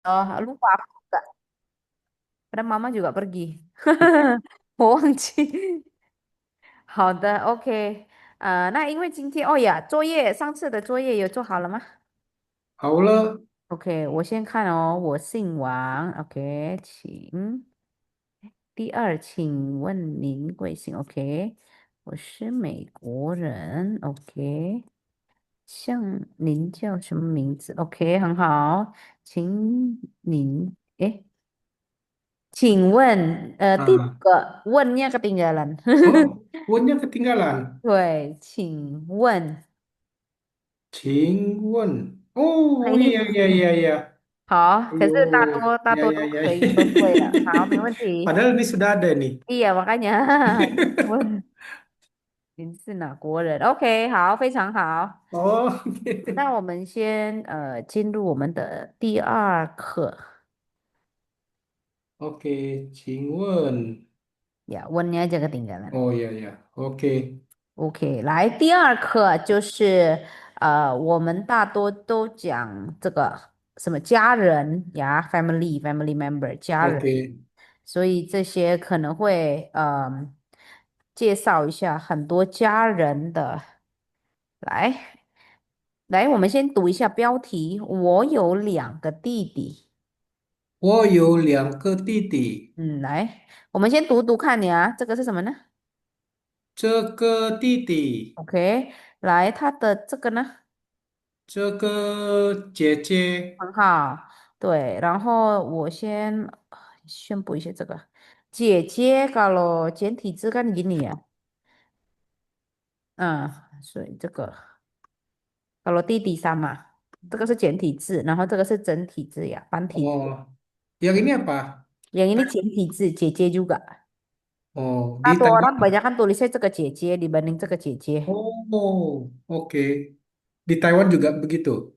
Oh, lupa aku juga. Padahal mama juga pergi. 我忘记。好的，OK，那因为今天，哦呀，作业上次的作业有做好了吗好了？OK，我先看哦，我姓王，OK，请。第二，请问您贵姓？OK，我是美国人，OK，像您叫什么名字？OK，很好，请您，诶，请问，第五啊，个问nya ketinggalan，哦，问要 ketinggalan，对，请问，请问，哎，哦，呀呀呀呀，好，哎可是大呦，多大多都呀呀呀，可以说对了，好，没问题。padahal ini sudah ada nih. iya makanya，问您是哪国人？OK，好，非常好。Oh, 那我们先进入我们的第二课oke, 请问，呀问nya aja ketinggalan。oh ya ya, oke, OK，来，第二课就是我们大多都讲这个什么家人呀，family member 家人，oke. 所以这些可能会介绍一下很多家人的。来，来，我们先读一下标题。我有两个弟弟。我有两个弟弟，嗯，来，我们先读读看你啊，这个是什么呢这个弟弟，？OK，来，他的这个呢？这个姐姐，很好，对，然后我先宣布一下这个姐姐 kalau 简体字kan gini ya，嗯，所以这个 kalau 弟弟 sama，这个是简体字，然后这个是整体字呀，繁体字，oh, yang ini apa? yang ini 简体字，姐姐 juga。Oh,大 di 多orang Taiwan. banyak kan tulisnya 这个姐姐 dibanding 这个姐姐。Oh, oke. Di Taiwan juga begitu.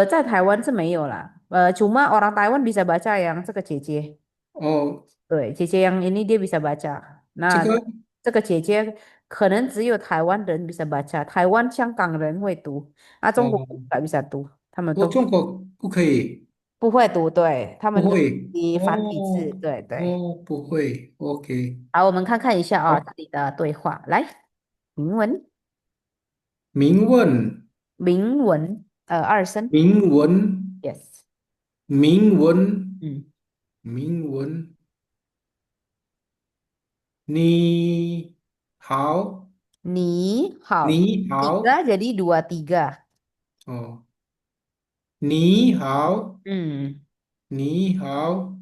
在台湾是没有啦，cuma orang Taiwan bisa baca yang 这个姐姐。哦，对，姐姐 yang ini dia bisa baca。那这个这个姐姐可能只有台湾人 bisa baca，台湾、香港人会读，啊，中国哦，人 nggak bisa 读，他们我都中国不可以，不会读，对，他们都不会。以繁体字，哦对对。哦，不会。OK，好，我们看看一下啊，这好，里的对话，来，明文，明问，明文，二声明文，，yes，明文，嗯，明文，你好，你好，你好，tiga jadi dua tiga，哦，你好，嗯，你好，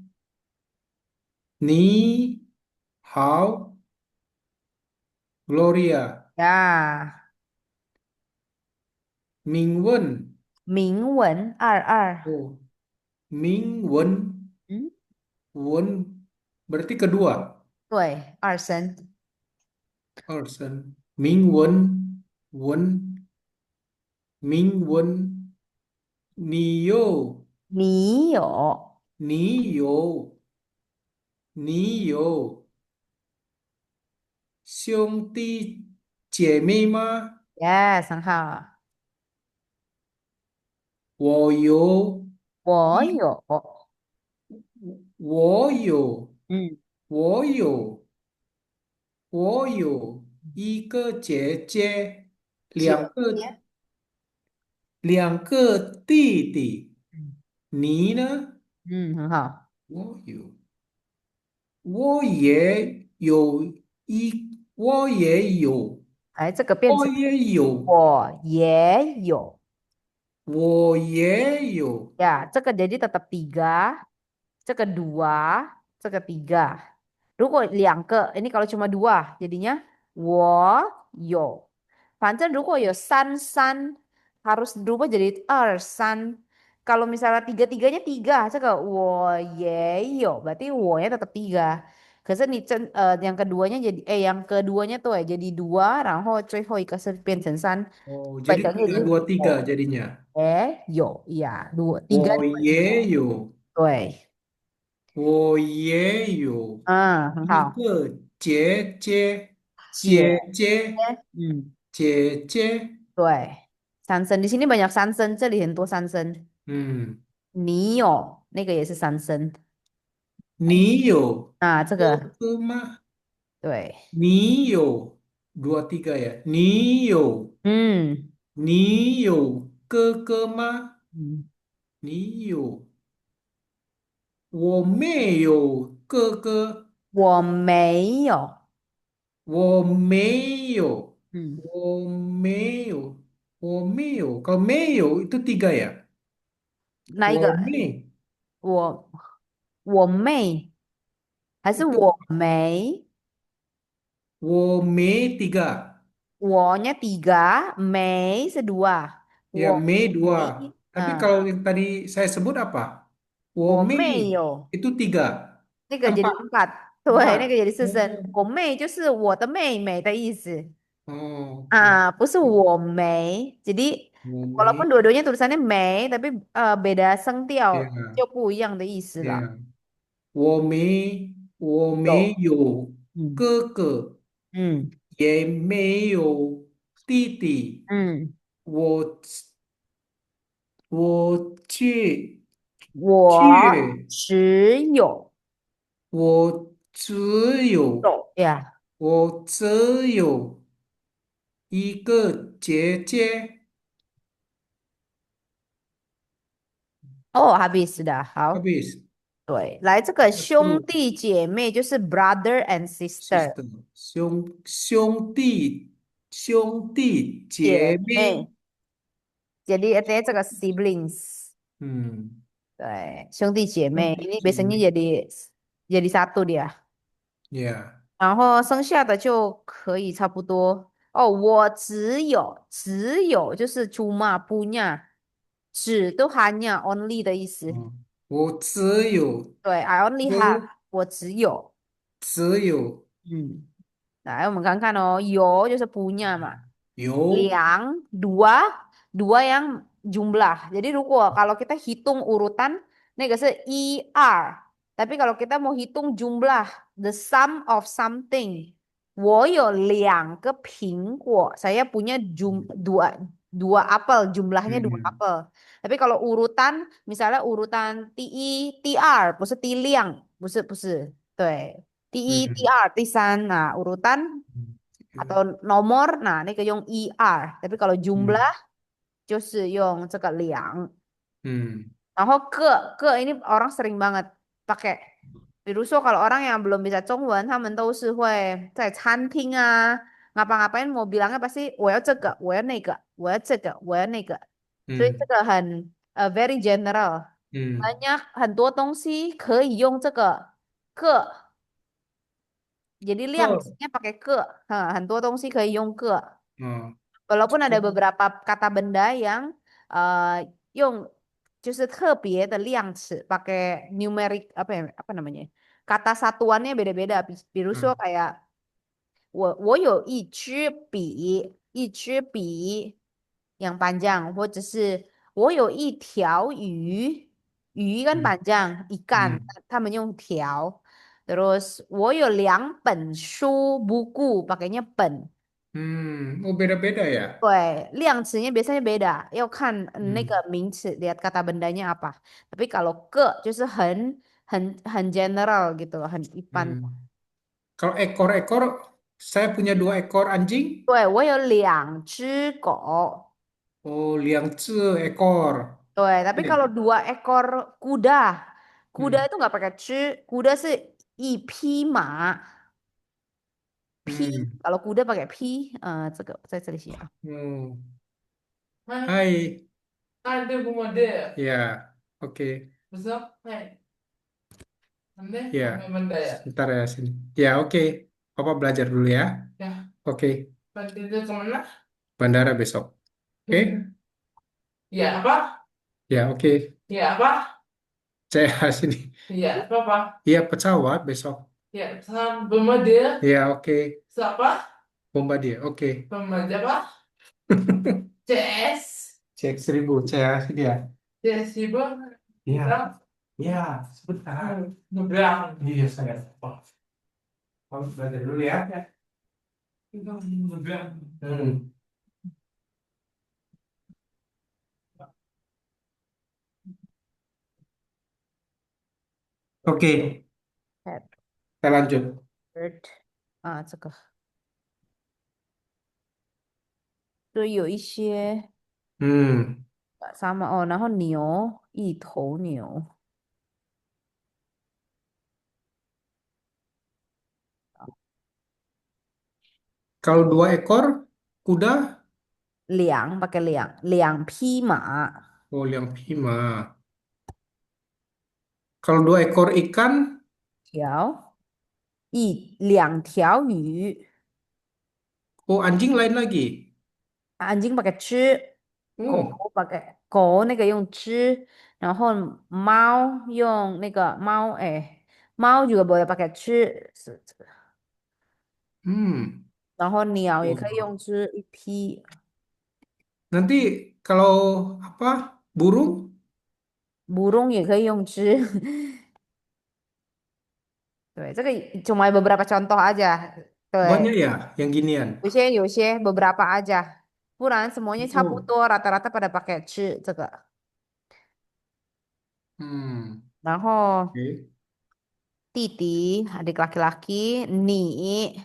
你好，Gloria，呀，明问，明文二二，哦，明文。嗯，Won berarti kedua. 对，二声。Person. Ming Won. Won. Ming Won. Nio. 你有 Nio. Nio. 兄弟姐妹吗？，yes，很好。我有一，我有，我有，嗯，我有，我有一个姐姐，姐两个姐，两个弟弟。嗯你呢？嗯，很好。我有。我也有我也有，哎，这个变成我也有，我也有。我也有。Ya,这个 jadi tetap tiga, 这个 dua, 这个 tiga. 如果两个, ini kalau cuma dua, jadinya 我有。反正如果有 san harus berubah jadi san. Kalau misalnya tiga-tiganya tiga, 这个我也有, berarti 我nya tetap tiga. 可是你yang keduanya jadi yang keduanya tuh jadi dua, 然后最后一个是变成三, Oh, jadi bacanya tiga jadi dua tiga 我 jadinya. 有呀，tiga 我也有，对，我也有嗯，很好，一个姐姐，姐姐姐，姐，嗯，姐姐。对，三声，你心里面有三声，这里很多三声，嗯，你有，那个也是三声。你有啊，这哥个哥吗？对，你有dua tiga ya. 嗯你有哥哥吗？嗯，你有，我没有哥哥，我没有，我没有，嗯，我没有，我没有. Kalau 没有 itu tiga ya. 那一个我没，我我妹还是itu 我没？我没 tiga. 我nya tiga, Mei sedua. Ya, 我 Mei 没 dua. Tapi 啊，kalau yang tadi saya sebut apa? 我我妹 妹有 itu tiga. 那个jadi Empat. empat，对，那 Empat. 个jadi 4声。Oh. 我妹就是我的妹妹的意思 Oh, oke. 啊，不是我没。Jadi 我 walaupun 没 dua-duanya tulisannya Mei, tapi beda 声调 ya, 就不一样的意思了。ya. 我没有，有嗯哥哥，嗯也没有弟弟。嗯，我我却我却只有我只有有呀。我只有一个姐姐。哦，habis sudah，好。habis 对，来这个兄 satu 弟姐妹就是 brother and sister，sister 兄弟姐姐妹。妹。jadi artinya 这个 siblings，嗯，对，兄弟姐妹，兄弟 ini 姐 biasanya 妹 jadi satu dia，，yeah，然后剩下的就可以差不多。哦，我只有就是 cuma punya，只都 hanya only 的意思。我只有对，I only have，哥，我只有。只有嗯，来我们看看哦，有就是 punya 嘛。有，yang dua dua yang jumlah. Jadi kalau kita hitung urutan, ini i r. Tapi kalau kita mau hitung jumlah, the sum of something. 我有2个苹果. Saya punya dua dua apel, jumlahnya dua 嗯 apel. Tapi kalau urutan, misalnya urutan TR, 不是 对嗯 TR 第三, nah urutan 嗯 atau nomor, nah ini yung ER. Tapi kalau 嗯 jumlah, 就是用这个两. 嗯 然后个 ini orang sering banget pakai. 比如说kalau orang yang belum bisa 中文，他们都是会在餐厅啊, ngapa-ngapain mau bilangnya pasti 我要这个,我要那个,我要这个,我要那个。所以这个嗯very general. 嗯 banyak很多东西可以用这个个. Jadi 个，量词nya pakai ke. 很多东西可以用个. 嗯 Walaupun ada beberapa kata benda yang用就是特别的量词 pakai numeric apa ya apa namanya kata satuannya beda-beda. 比如说 嗯 kayak 我有一支笔 yang panjang, 或者是我有一条鱼 kan 嗯 panjang, ikan, 嗯 他们用条. Terus 我有2本书 buku, pakainya 本. oh beda-beda ya. 对，量词nya biasanya beda, 要看那个 Hmm. 名词, lihat kata bendanya apa. Tapi kalau ke 就是很 general gitu, 很一般. Hmm. Kalau ekor-ekor, saya punya 2 ekor anjing. 对，我有2只狗. Oh, 2只ekor. 对，tapi Ya. kalau 2 ekor kuda Hmm. itu nggak pakai 只, kuda 是一匹马. P, Hmm. kalau kuda pakai P, 这个在这里写啊. Oh. Hai. Ada pemuda. Ya, oke. Besok, hai. Anda ya. Benda ya. Sebentar ya sini. Ya, oke. Papa belajar dulu ya. Ya. Oke. Bandara kemana? Bandara besok. Oke? Ya, apa? Ya, oke. Ya, apa? Saya sini. Iya, apa? Iya, pesawat besok. Ya, pesawat Bombardier. Iya, oke. Siapa? Bombardier, oke. Bombardier apa? CS. CX-1000, saya sini ya. CS-1000. Iya. Iya, sebentar. Nyebrang. Iya, saya. Oh, kamu belajar dulu ya. Ya. Itu nyebrang. Hmm. Oke, Cat, kita lanjut. bird 啊，这个就有一些 Hmm, sama oh，然后牛，一头牛，kalau 2 ekor kuda, 两匹马，oh liang pima. Kalau 2 ekor ikan, 两条鱼，oh anjing lain lagi. anjing pakai 吃，Oh,狗那个用吃，然后猫用那个猫，哎，猫 juga boleh pakai 吃，hmm. 然后鸟也可以 Wow. 用吃，一匹，Nanti kalau apa burung burung 也可以用吃。对，这个 cuma beberapa contoh aja。banyak 对，ya yang ginian. 有些 beberapa aja，不然 semuanya 差不 Oh, 多，rata-rata pada pakai 吃这个。hmm. 然后 Oke. 弟弟adik laki-laki，你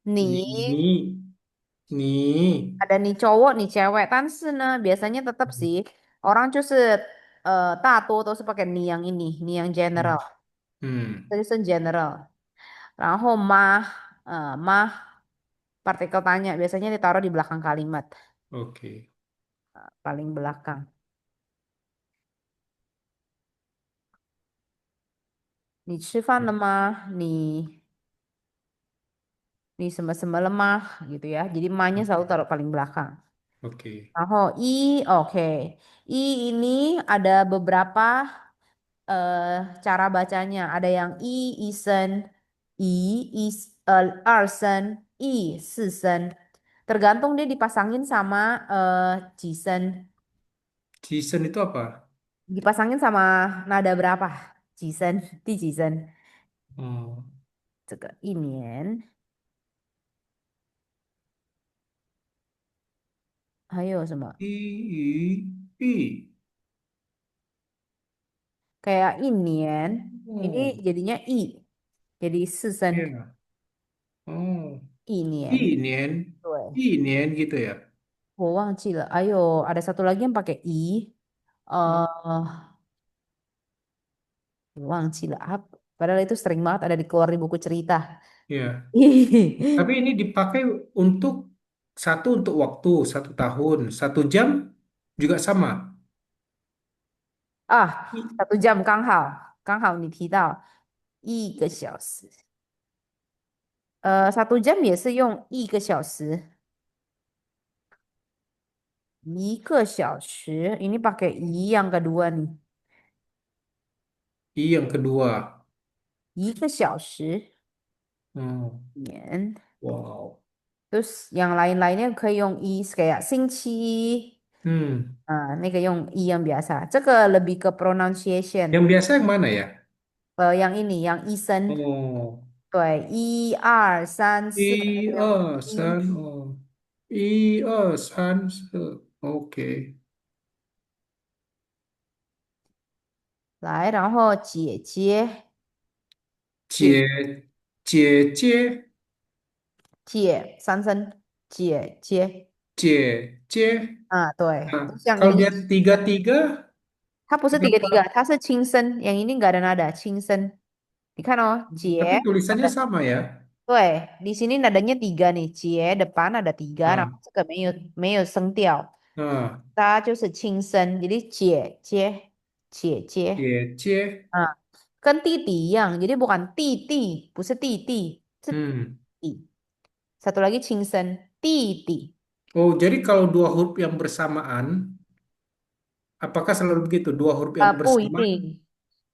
Ni, ni. ada nih cowok nih cewek，但是呢biasanya tetap sih orang 大多都是pakai 你 yang ini，你 yang Hmm. general，Hmm. 这就是 general。然后mah partikel tanya biasanya ditaruh di belakang kalimat, Oke. paling belakang. 你什么什么了吗？gitu ya. Jadi ma-nya selalu taruh paling belakang. Oke. 然后 oke. Ini ada beberapa cara bacanya. Ada yang isen, ersen, sisen. Tergantung dia dipasangin sama jisen. Season itu apa? Dipasangin sama nada berapa? Jisen, di jisen. 哦，这个一年，还有什么？一鱼玉，Kayak inian, ini 哦，jadinya i, jadi season iya, oh, inian. 一年，对，一年 gitu ya? 我忘记了。Ayo, ada satu lagi yang pakai i. 哦，我忘记了apa. Padahal itu sering banget ada keluar di buku cerita. iya. Tapi ini dipakai untuk satu untuk waktu 1 tahun, 1 jam juga sama. I- 1 jam 刚好你提到1个小时。1 jam 也是用1个小时，1个小时. Ini pakai i yang kedua nih. yang kedua. 1个小时 Oh, 年. wow. Terus yang lain-lainnya 可以用 i kayak 星期一. Hmm. 那个用 i yang biasa. 这个 lebih ke Yang pronunciation. biasa yang mana ya? Yang ini, yang isen. Oh, 对，1、2、3、4，那个用 i。oh. 1、2、3、4. Oke. 来，然后姐姐，姐姐姐姐3声，姐姐姐姐对，nah, 就像 kalau 你，dia tiga-tiga 它不是tiga-tiga，kenapa? 它是轻声，yang ini nggak ada nada，轻声。你看哦，Tapi 姐 tulisannya ada，sama ya. 对，di sini nadanya tiga nih，姐 depan ada tiga，然 Nah, 后这个没有声调，nah, 它就是轻声，jadi 姐姐姐姐啊，跟弟弟一样，jadi bukan 弟弟，不是弟弟，是 hmm. 弟。Satu lagi 轻声，弟弟。Oh, jadi kalau 2 huruf yang bersamaan, apakah selalu begitu? 2 huruf yang 不一 bersamaan? 定，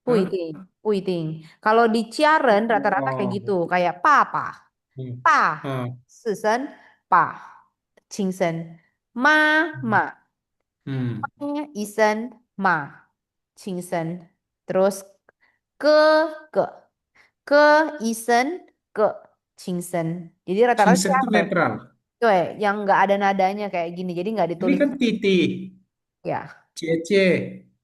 不一 Hah? 定，不一定。Kalau di Ciaren rata-rata kayak gitu, Oh, kayak papa, hmm. 爸 Ah, 4声，爸轻声，妈 hmm. 1声，妈轻声，terus ke 1声，ke 轻声。Jadi rata-rata Singsen itu Ciaren, netral. 对，yang nggak ada nadanya kayak gini, jadi nggak Ini ditulis kan Titi, ya, Cie,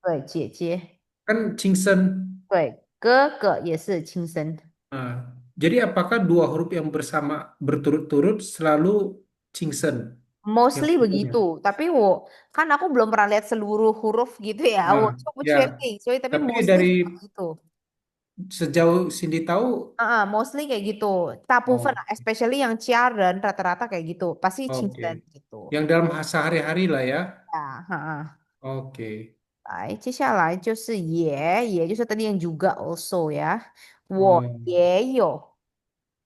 对，姐姐。kan Cingsen. 对哥哥也是轻声。Ah, jadi apakah dua huruf yang bersama berturut-turut selalu Cingsen yang Mostly sebelumnya? begitu, tapi kan aku belum pernah lihat seluruh huruf gitu ya. Ah, ya. Tapi Tapi mostly dari seperti itu. sejauh Cindy tahu, Mostly kayak gitu. Tapuven, oh, especially yang Ciaran rata-rata kayak gitu. Pasti oke. Qingdan gitu. Yang dalam sehari-hari lah ya. 啊，哈，Oke. 接下来就是也就是 tadi yang juga also ya。我 Oh, 也有，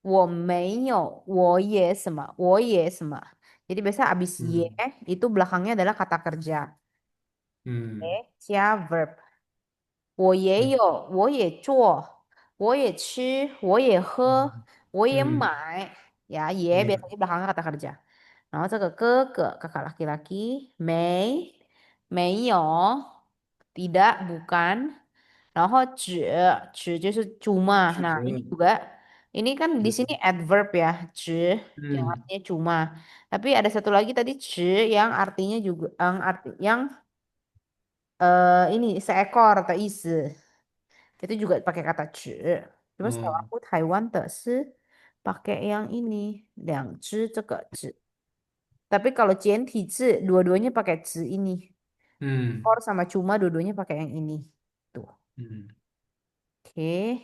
我没有，我也什么，我也什么。Jadi biasa abis hmm, itu belakangnya adalah kata kerja. hmm, 加 verb。我也有，我也做，我也吃，我也喝，我也 hmm, 买。Ya, ye ya, biasanya belakangnya kata kerja. Nah, ke kakak laki-laki, 没有，tidak, bukan. 然后只就是 cuma. Nah, ini hmm, juga ini kan di sini adverb ya, 只 yang hmm, artinya cuma. Tapi ada satu lagi tadi 只 yang artinya juga yang ini seekor atau isi. Itu juga pakai kata 只. Cuma setahu oh, aku Taiwan 的是 pakai yang ini, 两只这个只. Tapi kalau 简体字dua-duanya pakai 只 ini. hmm, Or sama cuma dua-duanya pakai yang ini. Tuh. hmm, Oke.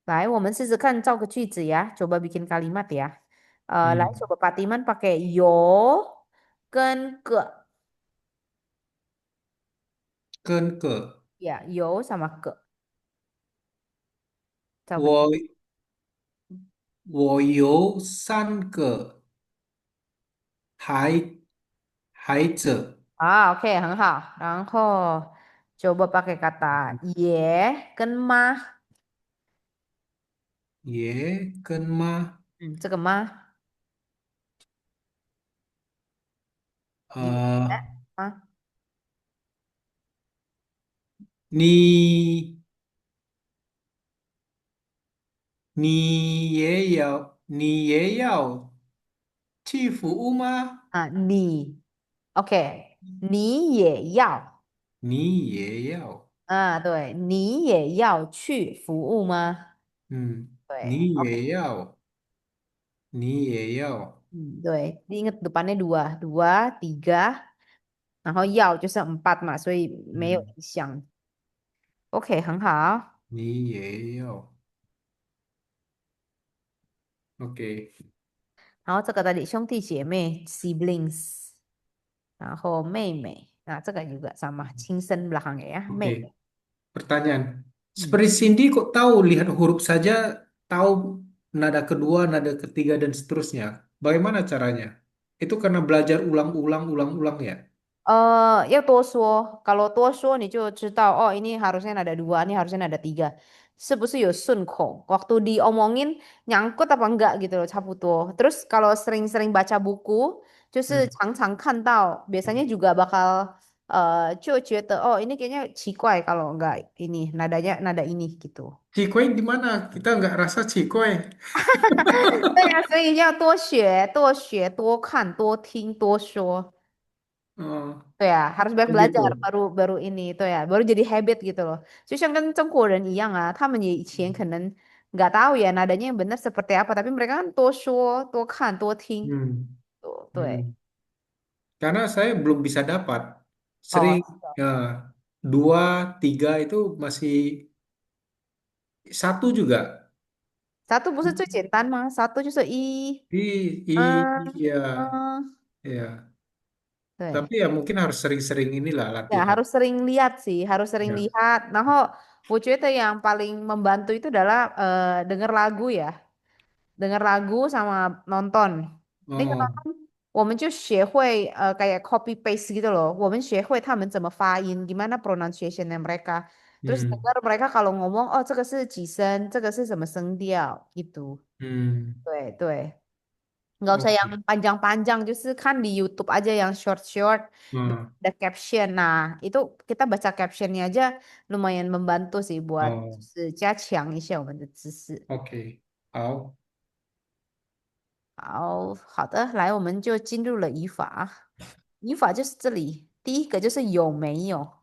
来，我们试试看造个句子呀。coba bikin kalimat ya. 来 hmm. coba Patiman pakai yo 跟个 Ken ke, ya, yo sama ke. 造个句。我我有3个孩子，Oke, 很好。然后coba pakai kata 也跟妈。爷跟妈，这个妈也呃，啊你你也要去服务吗？你 OK，你也要你也要，对，你也要去服务吗？对你，OK，也要，你也要，对，ingat depannya dua, dua, tiga, 然后要就是 4嘛，所以没有嗯，影响。OK，很好。你也要，OK，然后这个 tadi 兄弟姐妹 siblings，然后妹妹，这个 juga sama 亲生 belakangnya ya，oke. 妹妹。Pertanyaan,嗯。seperti Cindy kok tahu lihat huruf saja tahu nada kedua, nada ketiga dan seterusnya. Bagaimana caranya? Itu karena belajar ulang-ulang, ulang-ulang ya. 要多说，kalau 多说你就知道哦，ini harusnya nada dua, ini harusnya nada tiga. 是不是有顺口？waktu diomongin nyangkut apa enggak gitu loh, 差不多. Terus kalau sering-sering baca buku, 就是常常看到，biasanya juga bakal 就觉得 oh ini kayaknya 奇怪 kalau enggak ini nadanya nada ini gitu. Cikoi di mana? Kita nggak rasa cikoi. 对呀，所以要多学、多学、多看、多听、多说。Oh, 对啊，harus banyak begitu. belajar baru ini itu ya baru jadi habit gitu loh. 就像跟中国人一样啊，他们以前可能nggak tahu ya nadanya yang benar seperti apa, tapi mereka kan 多说、多看、多听。Hmm, tuh, 对。hmm. Karena saya belum bisa dapat. Sering 哦，ya, 2, 3 itu masih satu juga. satu不是最简单吗？satu 就是一，I, 嗯 iya, 嗯，iya. 对。Tapi ya mungkin harus sering-sering inilah Ya, latihan. harus sering lihat sih, harus sering Ya. lihat. Nah, yang paling membantu itu adalah denger lagu ya. Denger lagu sama nonton. Ini karena Oh, kan 我们就学会 kayak copy paste gitu loh. 我们学会他们怎么发音, gimana pronunciationnya mereka. Terus hmm, dengar mereka kalau ngomong, oh 这个是几声，这个是什么声调 gitu. hmm, 对对，nggak usah yang oke. panjang-panjang, justru kan di YouTube aja yang short-short, Hmm, ada caption. Nah, itu kita baca captionnya aja lumayan membantu sih buat oh, 就是加强一下我们的知识。oke. Au, 好，好的，来，我们就进入了语法。语法就是这里，第一个就是有没有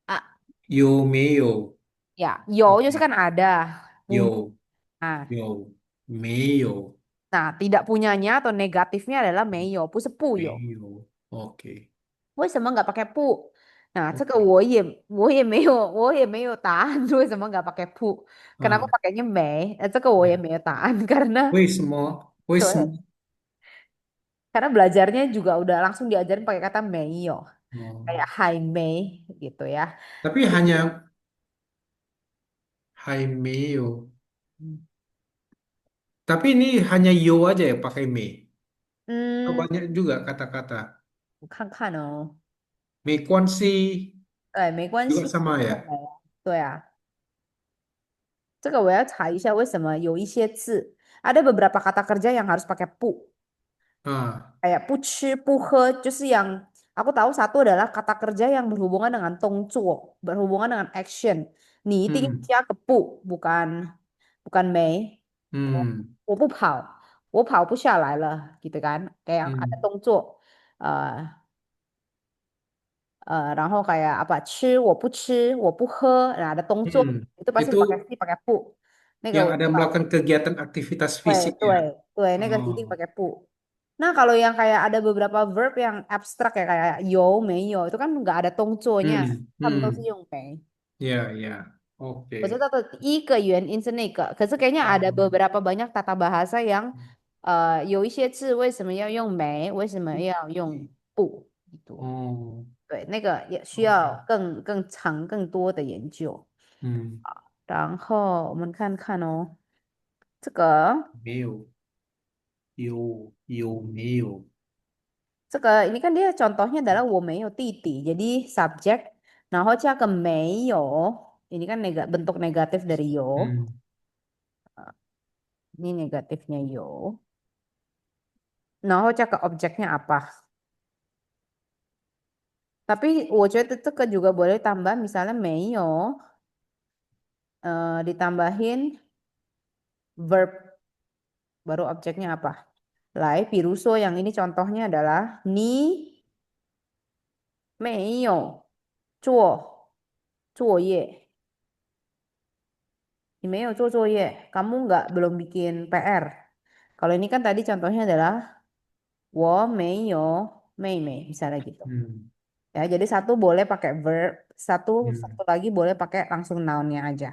啊？有没有？ Ya, 有就是 Oke. kan ada, punya. 有 Nah, 有没有 nah, tidak punyanya atau negatifnya adalah 没有，不是不有。没有？OK 为什么nggak pakai pu？nah，这个 OK 我也没有答案，为什么nggak pakai pu？kenapa 啊，pakainya 没？这个我也没有答案karena 为什么？为什么？对，karena belajarnya juga udah langsung diajarin pakai kata 没有，哦，kayak 还没gitu ya。tapi hanya 还没有。Hmm. Tapi ini hanya yo aja ya pakai me. Oh, 嗯，banyak juga kata-kata. 我看看哦，Me kuansi 对，没关 juga 系，sama 这个 ya. 没有，对啊，这个我要查一下为什么有一些字ada beberapa kata kerja yang harus pakai pu。Ah, kayak 不吃不喝 就是yang aku tahu satu adalah kata kerja yang berhubungan dengan 动作 berhubungan dengan action 你一定要加个不 bukan 没 hmm, 我不跑我跑不下来了 gitu kan kayak yang ada hmm, 动作 然后 kayak apa 吃我不吃我不喝 nah ada 动作 hmm. itu pasti Itu dipakai si pakai 不那个 yang 我知 ada 道 melakukan kegiatan aktivitas 对 fisik ya. 对对，那个一定 Oh, pakai pu。那kalau yang kayak ada beberapa verb yang abstrak ya kayak 有没有 itu kan nggak ada 动作nya，hmm, 他们都是 hmm. 用没。Ya, ya. 我知 Oke. 道的第一个原因是那个，可是 kayaknya ada Oh, beberapa banyak tata bahasa yang 有一些字为什么要用没，为什么要用不gitu。oh, 对，那个也需 oke. 要更长更多的研究。Hmm. 然后我们看看哦，这个。没有，有没有？ini kan dia contohnya adalah 我没有弟弟. Jadi subjek, 然后加个没有. Ini kan bentuk negatif dari 有. Hmm, Ini negatifnya 有. 然后加个 objeknya apa? Tapi 我觉得这个 juga boleh tambah misalnya 没有 ditambahin verb baru objeknya apa? 来，比如说 yang ini contohnya adalah 你没有做作业。你没有做作业，kamu nggak belum bikin PR. Kalau ini kan tadi contohnya adalah 我没有妹妹, misalnya gitu. hmm, Ya, jadi satu boleh pakai verb, satu hmm, satu lagi boleh pakai langsung nounnya aja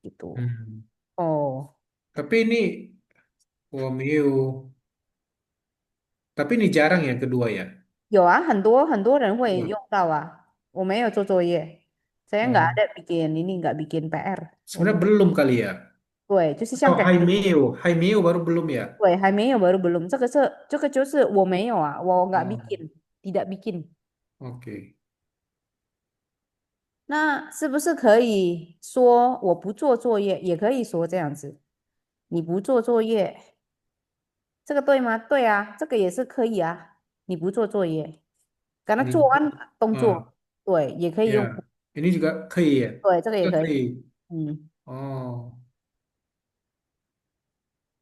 gitu. hmm. Oh, Tapi ini, oh, Mio. Tapi ini jarang ya kedua ya. 有啊，很多人会用到啊。我没有做作业，saya nggak Oh, ada nggak bikin PR. sebenarnya belum kali ya. 对，就是像 Atau 感 Hai 觉 Meo, Hai Meo baru belum ya. 对，还没有，baru belum。这个就是我没有啊，我nggak Oh, bikin，tidak bikin。oke. 那是不是可以说我不做作业，也可以说这样子？你不做作业，这个对吗？对啊，这个也是可以啊。你不做作业，karena Ini 做 kan 动 ah 作，对，也可以 ya, 用，ini juga kei ya. 对，这个也 Juga 可以。kei. 嗯，Oh,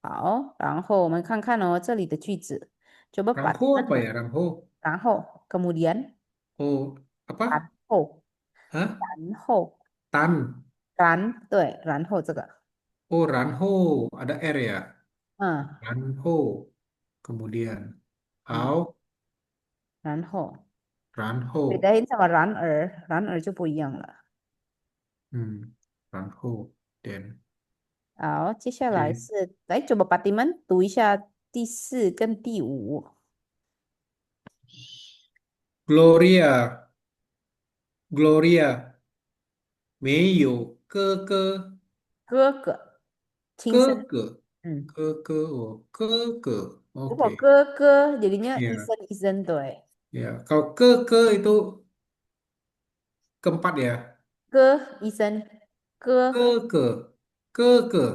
好，然后我们看看哦，这里的句子，coba Ramho Pak，apa ya? Ramho. 然后 kemudian，Oh, 然 apa? 后，Hah? 然后，Tan. 对，然后这个，Oh, Ranho. Ada R ya. 嗯 Ranho. Kemudian 嗯，How? 然后 Ranho. bedain sama runner 就不一样了。Hmm. Ranho. Dan 好，接下来 D. 是来coba Patiman 读一下第4跟第5。Gloria. Gloria. 没有哥哥。哥哥，亲生，哥哥。嗯，哥哥哦，哥哥。如果 Oke. 哥哥 jadinya Ya. isen对，Ya. Kalau ke itu keempat ya. 哥 isen，哥 Ke. Ke ke.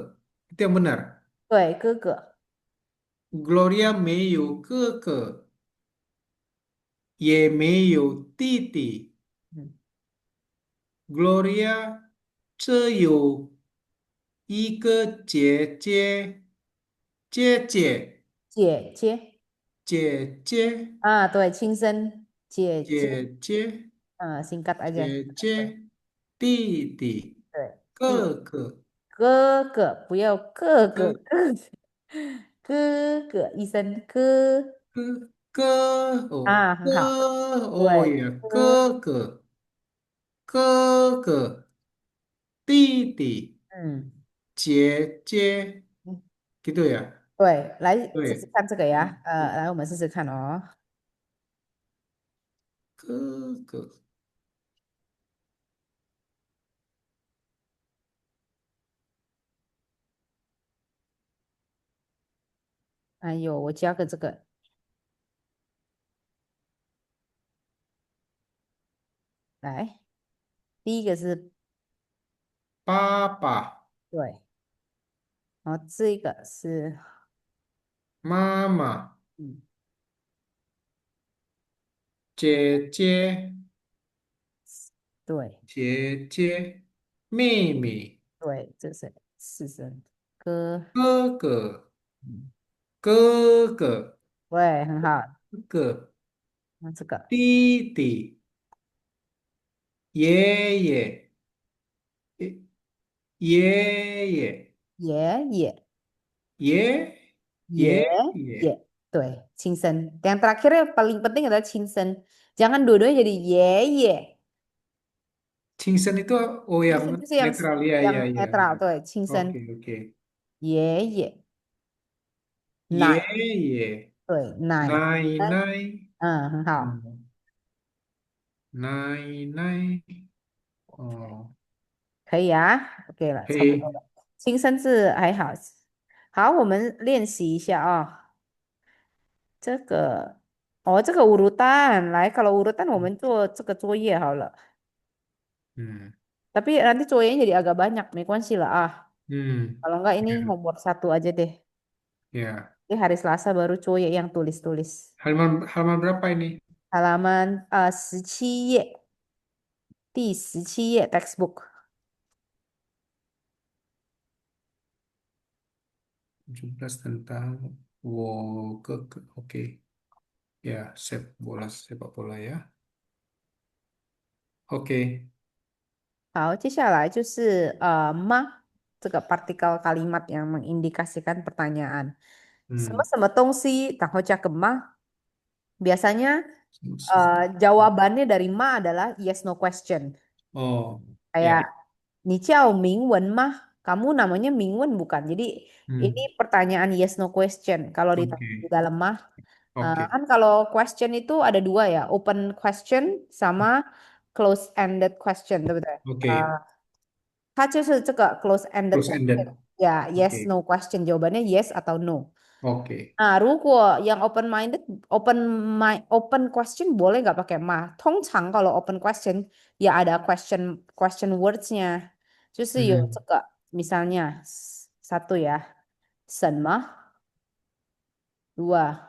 Itu yang benar. 对哥哥，Gloria 没有哥哥，也没有弟弟。嗯，Gloria 只有一个姐姐，姐姐，姐姐姐姐，啊，对，亲生姐姐，姐姐，singkat aja，姐姐，弟弟。对，第个哥哥，不要各个个哥，哥哥一声哥哦啊，很好，哦对，呀，哥，哥哥，弟弟，嗯，姐姐，gitu ya？对，来试试对，看这个呀，嗯对，来我们试试看哦。哥哥，哎呦，我加个这个，来，第一个是爸爸对，然后这个是妈妈嗯，姐姐对妹妹对，这是四声哥，哥哥嗯，哥哥对，很好，哥哥那这个弟弟爷爷爷爷爷爷。爷Ye,爷ye.爷，Tuh, Cingsen. Yang terakhir yang paling penting adalah Cingsen. Jangan dua-duanya jadi ye, ye. Cingsen itu oh yang Cingsen itu netral ya yang ya ya netral ya. tuh, Cingsen. Oke oke. Ye, ye. Ye Nai, ye. 对，奶，Nai 奶，nai. 很好，Hmm. Nai nai. Oh. 可以啊。OK 了，差不多 Hei. 了。新生字还好。好，我们练习一下啊、这个，哦，这个 urutan，来，kalau urutan 我们做这个作业好了。Hmm. Tapi nanti作业jadi agak banyak, 没关系 lah ah. Hmm. Kalau enggak ini Ya homework satu aja deh. ya. Jadi hari Selasa baru coy yang tulis-tulis. Halaman berapa ini? Halaman 17页, 第17页 textbook. 17 tentang oke. Ya, sepak bola ya. Oke. 好，接下来就是ma 这个 partikel kalimat yang mengindikasikan pertanyaan. Hmm. Sama-sama东西, 然后加个 ma. Biasanya Selesai. jawabannya dari ma adalah yes no question. Oh, ya. Kayak Ni Ciao Mingwen mah, kamu namanya Mingwen bukan? Jadi ini Hmm. pertanyaan yes no question. Kalau di Oke. dalam mah, Oke. kan kalau question itu ada dua ya, open question sama close ended question, 对不对？Oke. 它就是这个 close ended Close question. ended. Ya, yes Oke. no question. Jawabannya yes atau no. Oke. Nah, 如果yang open minded, open question boleh nggak pakai ma? 通常 kalau open question ya ada question words-nya. 就是有这个 Hmm. misalnya satu ya, 什么 dua,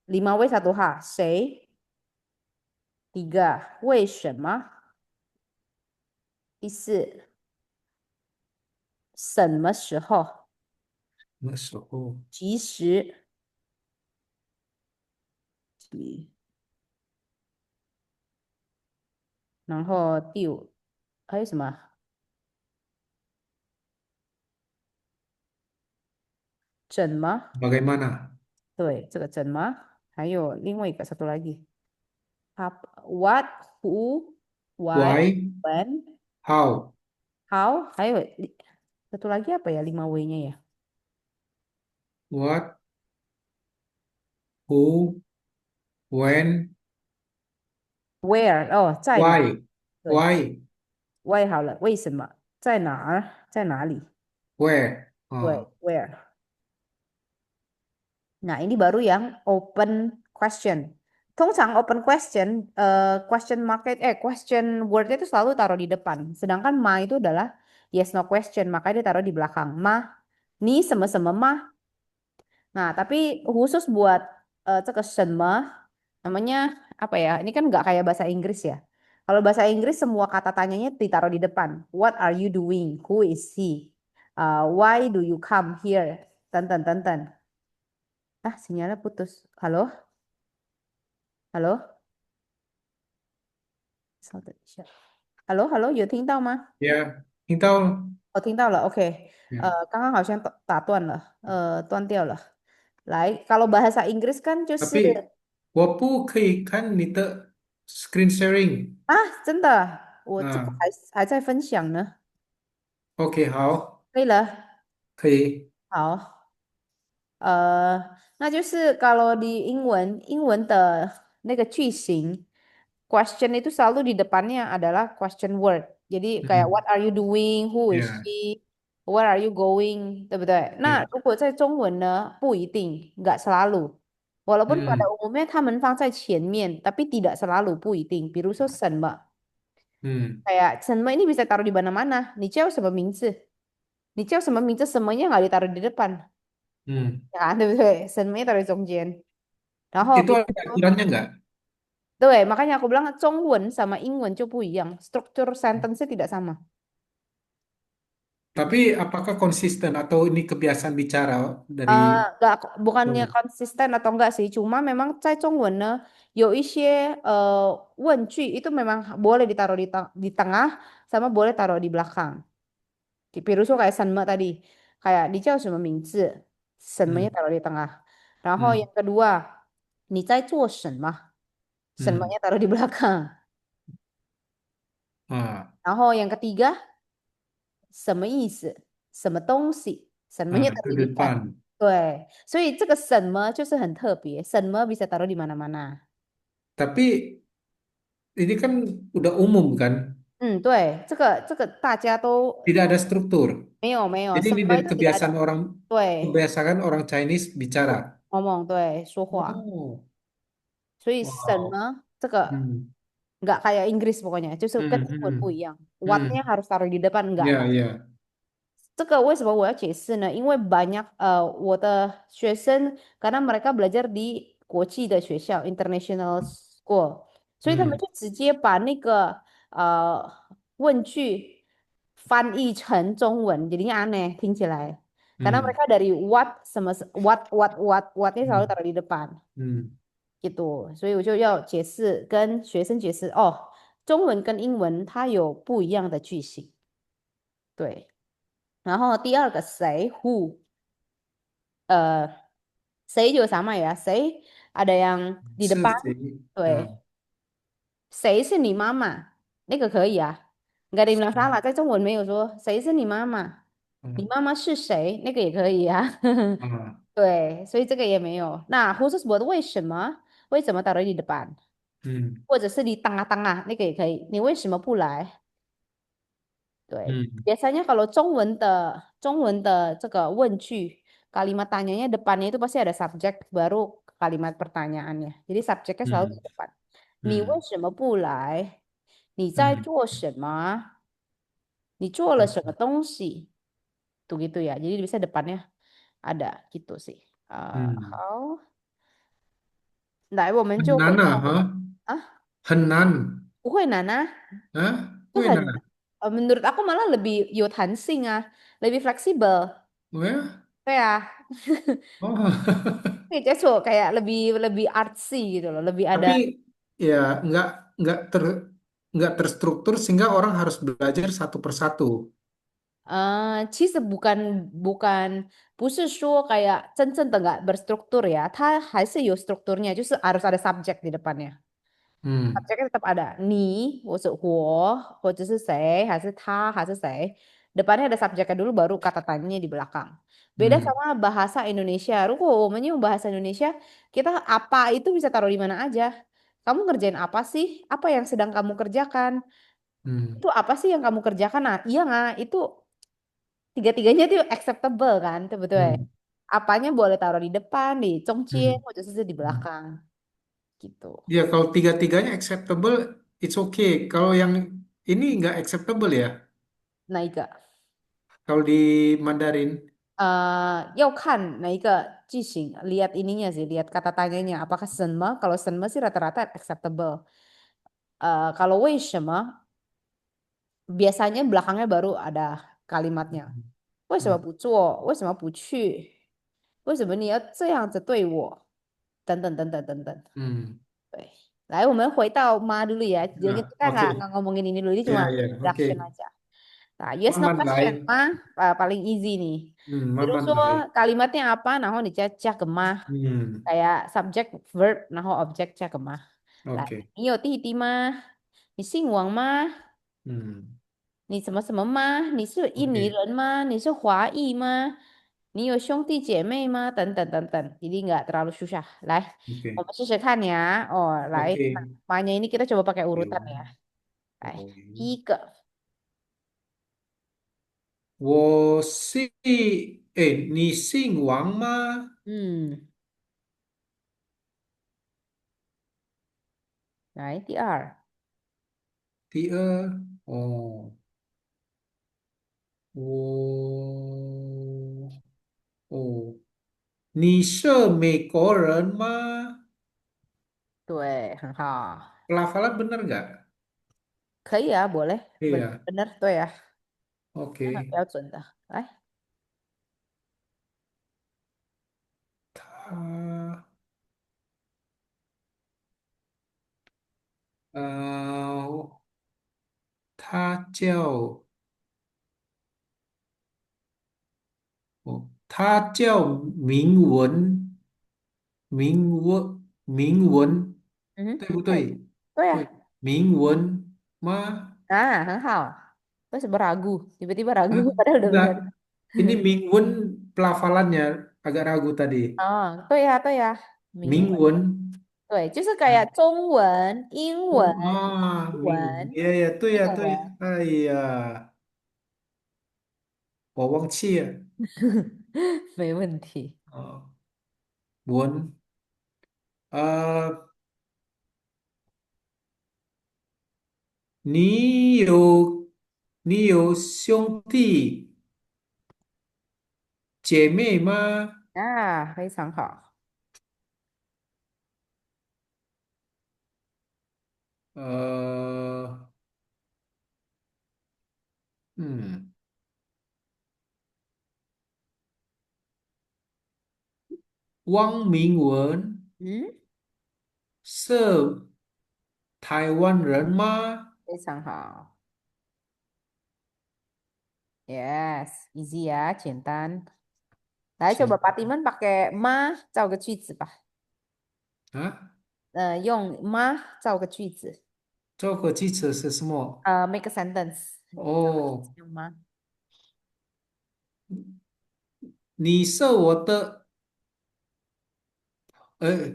5W 1H, 谁 tiga, 为什么第四什么时候 Masuk. Oh. 及时几然后第五还有什么怎么 Bagaimana? 对这个怎么还有另外一个 satu lagi Apa, what, who, why, Why? when, How? how, ayo satu lagi apa ya 5W-nya ya? What? Who? When? Where? 哦，在哪？Why? 对 Why? ，why 好了，为什么？在哪儿？在哪里？Where? 对 Oh. ，where。Nah, ini baru yang open question. 通常 open question, question market, question word itu selalu taruh di depan. Sedangkan ma itu adalah yes no question, makanya ditaruh di belakang. Ma, ni sama-sama ma. Nah, tapi khusus buat 这个什么 namanya apa ya? Ini kan nggak kayak bahasa Inggris ya. Kalau bahasa Inggris semua kata tanyanya ditaruh di depan. What are you doing? Who is he? Why do you come here? Tantan, tantan. Sinyalnya putus. Halo? Halo? Halo, halo, 有听到吗？Ya, ini tahu. 我听到了，OK，Ya. 刚刚好像打断了，断掉了。来，kalau bahasa Inggris kan 就是 Tapi 我不可以看你的 screen sharing。啊，真的，我这个啊还在分享呢。，OK，好，可以了，可以。好。那就是 kalau di 英文的那个句型，question itu selalu di depannya adalah question word. Jadi kayak what 嗯，are you doing, who is 呀 she, where are you going，对不对？那呀，如果在中文呢，不一定，nggak selalu. Walaupun pada 嗯 umumnya 他们放在前面，tapi tidak selalu 不一定。比如说什么，嗯 kayak 什么 ini bisa taruh di mana-mana. 你叫什么名字？你叫什么名字？什么nya nggak ditaruh di depan，嗯，ya kan，对不对？什么nya taruh di 中间。然后 itu ada aturannya nggak? 对，makanya aku bilang 中文 sama 英文 就不一样，struktur sentence-nya tidak sama. Tapi apakah konsisten atau ini kebiasaan bicara dari Nggak, bukannya Jepang? konsisten atau enggak sih, cuma memang 在中文呢有一些问句 itu memang boleh ditaruh di tengah sama boleh taruh di belakang. 比如说 kayak 什么 tadi, kayak 你叫什么名字，什么nya 嗯 taruh di tengah. 然后 嗯 yang kedua, 你在做什么，什么nya 嗯 taruh di belakang. 啊 然后 yang ketiga, 什么意思？什么东西？什么nya itu taruh di di depan. depan. 对，所以这个什么就是很特别，什么 bisa taruh di mana-mana. Tapi ini kan udah umum kan, 对，这个大家都tidak ada struktur. 没有， Jadi ini 什么 dari itu tidak ada. kebiasaan orang 对，kebiasaan orang Chinese bicara. ngomong，对，说话。Oh, 所以什么 wow. 这个 Hmm. nggak kayak Inggris pokoknya, 就是跟 Hmm, 英文不 hmm, 一样。What-nya hmm. harus taruh di depan enggak. Ya, ya. 这个为什么我要解释呢？因为我的学生 karena mereka belajar di 国际的学校 international school，所以他们 Hmm, 就直接把那个问句翻译成中文，jadinya aneh，听起来。karena hmm, mereka dari what 什么 what， nya selalu hmm, taruh di depan hmm, gitu。所以我就要解释跟学生解释，哦，中文跟英文它有不一样的句型。对，然后第二个谁 谁就sama ya，谁 ada yang di是谁？啊，depan，对，谁是你妈妈？那个可以啊，nggak ada yang bilang salah，在中文没有说谁是你妈妈，你妈妈是谁，那个也可以啊。啊，对，所以这个也没有。那 khusus buat 为什么 taruh di depan，嗯或者是di tengah-tengah，那个也可以。你为什么不来？嗯 对，biasanya kalau 中文的这个问句kalimat tanyanya depannya itu pasti ada subjek baru kalimat pertanyaannya. Jadi subjeknya selalu di 嗯 depan. 嗯嗯你为什么不来？你在做什么？你做了什么东西？Tuh gitu ya. Jadi bisa depannya ada gitu sih. 嗯，很难啊，哈，好，来我们就回到啊，很难啊，itu 会难，menurut aku malah lebih 有弹性 lebih fleksibel. 喂啊，对啊，哦，kayak cocok kayak lebih lebih artsy gitu loh, lebih ada tapi ya nggak nggak ter nggak terstruktur sehingga orang harus belajar satu persatu. 其实bukan 不是说 kayak 真正的 nggak berstruktur ya, 它还是有 strukturnya，就是 harus ada subjek di depannya. 嗯 subjeknya tetap ada 你或者我或者是谁还是他还是谁 depannya ada subjeknya dulu baru kata tanyanya di belakang. Beda 嗯 sama bahasa Indonesia.如果我们用 bahasa Indonesia, kita apa itu bisa taruh di mana aja. Kamu ngerjain apa sih? Apa yang sedang kamu kerjakan? 嗯 Itu apa sih yang kamu kerjakan? Nah, iya nggak? Itu tiga-tiganya tuh acceptable kan, tuh betul. 嗯 Apanya boleh taruh di depan, di 中间 hmm. 或者是 di Hmm. belakang gitu. Ya kalau tiga-tiganya acceptable, it's okay. Kalau yang ini nggak acceptable ya. 那一个。Kalau di Mandarin. 要看哪一个句型，lihat ininya sih, lihat kata tanyanya. Apakah 什么？Kalau 什么 sih rata-rata acceptable. Kalau 为什么，biasanya belakangnya baru ada kalimatnya. 嗯为什么不做？为什么你要这样子对我？等等等等等等。嗯，对，来，我们回到妈dulu ya. Jadi nah, kita oke. nggak ngomongin ini dulu, ini cuma Ya ya, oke. introduction aja. Nah, yes no 慢慢 question 来，mah paling easy nih. 慢慢 Terus 来，kalimatnya apa? Nah, dicecah gemah. 嗯 Kayak subject verb, nah objek cek gemah. Lah, ，OK，你有弟弟吗？你姓王吗？嗯你什么什么吗？你是印尼，OK 人吗？你是华裔吗？你有兄弟姐妹吗？等等等等，jadi nggak terlalu susah. 来，我 OK 们试试看ya. Oh, 来， OK，namanya ini kita coba pakai 有 urutan ya. 来，哦，第一个，我姓，哎，你姓王吗？嗯，来第二，第二，哦，我，哦，你是美国人吗？对，很好，Pelafalan benar nggak? 可以啊，boleh, Iya, benar, 对啊，那很 oke. 标准的。来，他，呃，他叫，他叫明文，嗯，对不对，对？对，对啊，明文吗？nah, 很好。为什么ragu? Tiba-tiba ragu, Hah? padahal udah Enggak. benar. Ini Mingwen pelafalannya agak ragu tadi. 啊，对呀，对呀，明文，Mingwen. 对，就是kayak 中文、英文、Oh, ah, 日 Mingwen. 文 Iya, ya, tuh 这 ya, 个 tuh ya. 文，Ah, iya. 我忘记了。没问题。哦，文，呃，你有你有兄弟姐妹吗？啊，非常好。呃，嗯，汪明文嗯，是台湾人吗？非常好。Yes, easy ya, 简单。来，coba 请 Pak Timan pakai 吗造个句子吧。啊，用吗造个句子。这个句子是什么？make a sentence。造个句子哦，用吗？你是我的，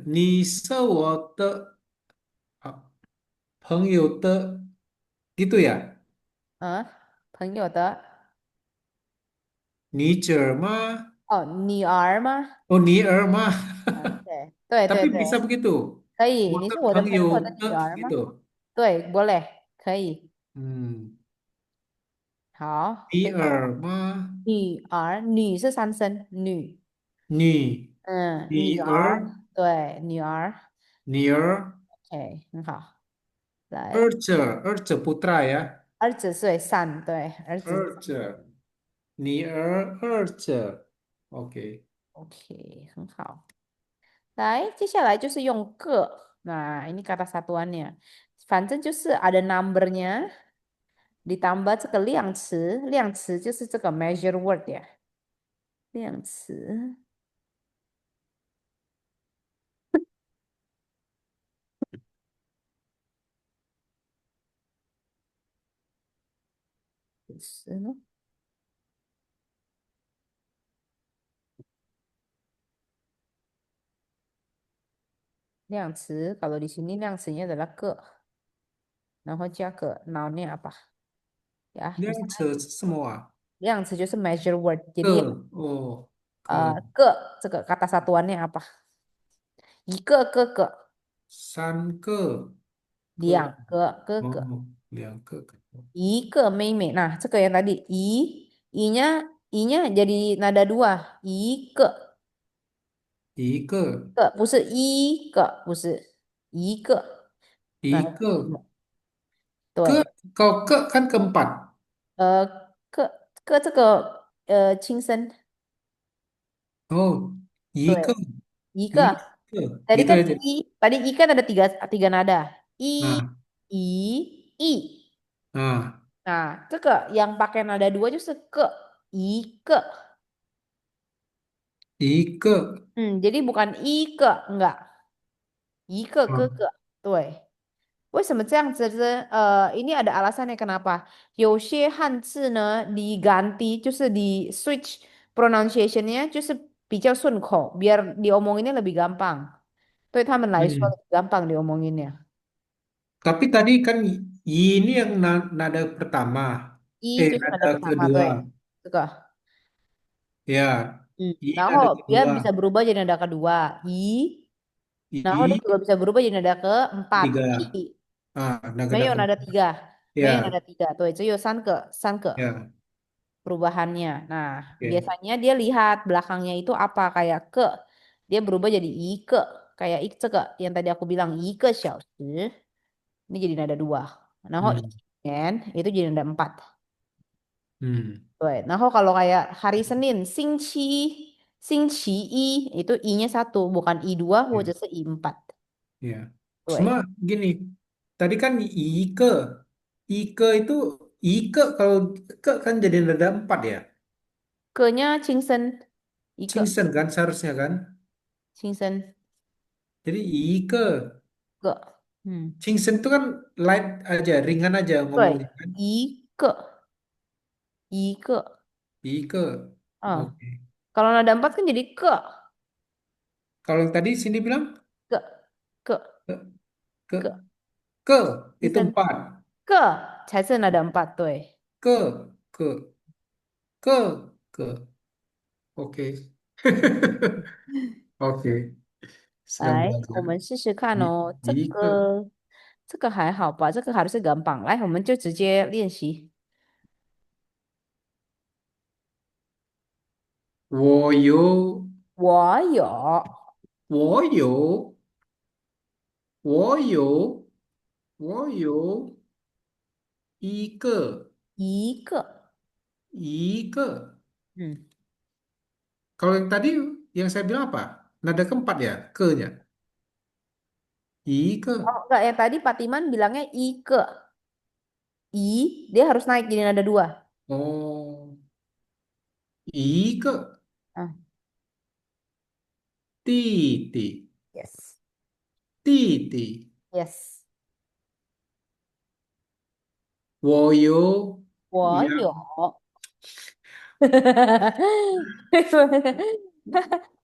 你是我的啊朋友的，对呀，嗯，朋友的。女儿吗？哦，女儿吗？哦，女儿吗？嗯，对对对 Tapi 对，bisa begitu. 可以。你是我的我的朋朋友的友的女儿吗？gitu. 对，boleh，可以。嗯，好，非常好。女儿吗？女儿，女是三声，女，女嗯，女女儿儿，对，女儿女儿，OK，很好。来，儿子 putra ya. 儿子对三，对，儿子三 儿子女儿儿子 OK. OK，很好。来，接下来就是用个，nah ini kata satuannya，反正就是 ada numbernya ditambah 这个量词，量词就是这个 measure word 呀，量词是呢，量词 kalau di sini 量词 nya adalah ke，然后加个 noun-nya apa ya，misalnya 量词是什么啊？量词就是 measure word，jadi 个哦，个个这个 kata satuannya apa？一个哥哥，3个个两个哥哥。哦，2个一个妹妹。Nah, itu kayak tadi i-nya jadi nada dua. 一个个不是一个，不是一个。Nah, 一个个 对，kalau ke kan keempat. 个这个轻声，Oh, 一个 对，一 一 个。个 Tadi gitu kan aja. tadi i kan ada tiga tiga nada. I, Nah, i, i. nah. Nah, 这个 yang pakai nada dua 就是个一个. Ike. Jadi bukan 一个, enggak. 一个哥哥. 对，为什么这样子呢？ini ada alasannya kenapa. 有些汉字呢 diganti 就是di switch pronunciation-nya 就是比较顺口，biar diomonginnya lebih gampang. 对他们来说 Hmm. lebih gampang diomonginnya. Tapi tadi kan ini yang nada pertama. 一就是 Nada nada pertama, kedua. 对，这个。Ya. I nada 然后dia bisa kedua. berubah jadi nada kedua, i. Nah, dia I juga bisa berubah jadi nada keempat, tiga. i. Nada 没有 nada keempat. tiga, 没有 Ya. nada tiga. Tuh, itu 有三个 Ya. perubahannya. Nah, Oke. biasanya dia lihat belakangnya itu apa kayak ke. Dia berubah jadi i ke. Kayak i ke yang tadi aku bilang i ke 小时. Ini jadi nada dua. Nah, Hmm. itu jadi nada empat. Hmm. Tuh, nah kalau kayak hari Senin, 星期一 itu i-nya satu, bukan i dua, Ya. 或者是 i empat. Ya. Cuma Tuh, gini. Tadi kan Ike. Ike itu Ike kalau ke kan jadi nada empat ya. ke-nya 轻声, i ke, Cingsen kan seharusnya kan. 轻声, Jadi Ike. ke. Hmm. Cingsen itu kan light aja, ringan aja 对，ngomongnya kan. 一个. Ike. Ah, Oke. kalau nada empat kan jadi ke, Kalau yang tadi sini bilang ke, ke, ke ke ke, ke itu 轻声, empat. 个才是 nada empat, 对. Ke ke ke ke. Oke. Oke. Sedang 来，我 belajar. 们试试看 I, 哦。这 Ike. 个这个还好吧？这个还是 gampang。来，我们就直接练习。我有我有我有我有我有一个一个，一个。嗯，Kalau yang tadi yang saya bilang apa? Nada keempat ya, ke-nya. Ike. oh enggak yang tadi Patiman bilangnya ike, i dia harus naik jadi nada dua. Oh, Ike. Ah, Titi. yes, Titi. yes。我有两，我有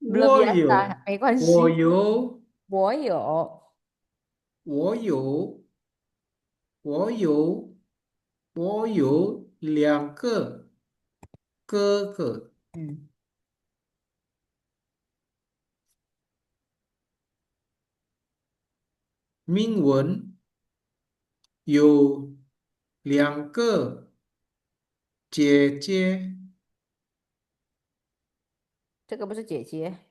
，belum 我有，biasa，没关我系。有，我有，我有，我有，我有两个哥哥。嗯，铭文有两个姐姐。这个不是姐姐，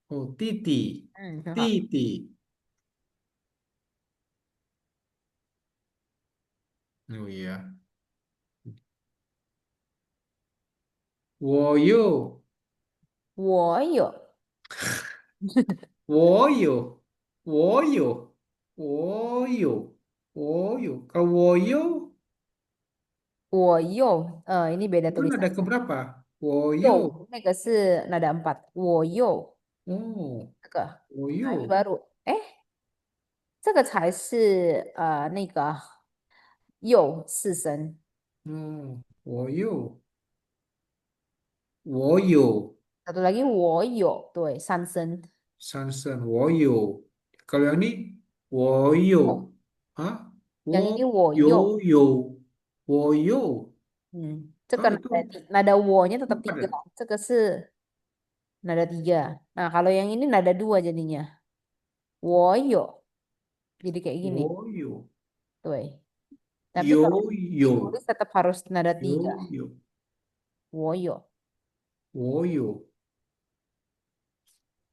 哦，弟弟，嗯，很好。弟弟。哦呀，我有，我有，我有，我有，我有，我有。Kalau 我有我有，ini beda itu nada tulisannya. keberapa? 我有。有，那个是nada empat。我有哦，这个，nah ini 我有。baru，哎，这个才是那个又四声。哦，我有，我有 Satu lagi 我有，对，三声。Sansan, 我有。Kalau yang ini, 我有啊，yang 我 ini 我有，有，我有这个 itu nada wo-nya tetap empat tiga. ya? 这个是 nada tiga. Nah, kalau yang ini nada dua jadinya. 我有. Jadi kayak gini. 我有，Tuh. Tapi kalau 有，ditulis tetap harus nada tiga. 有，我有. 我有，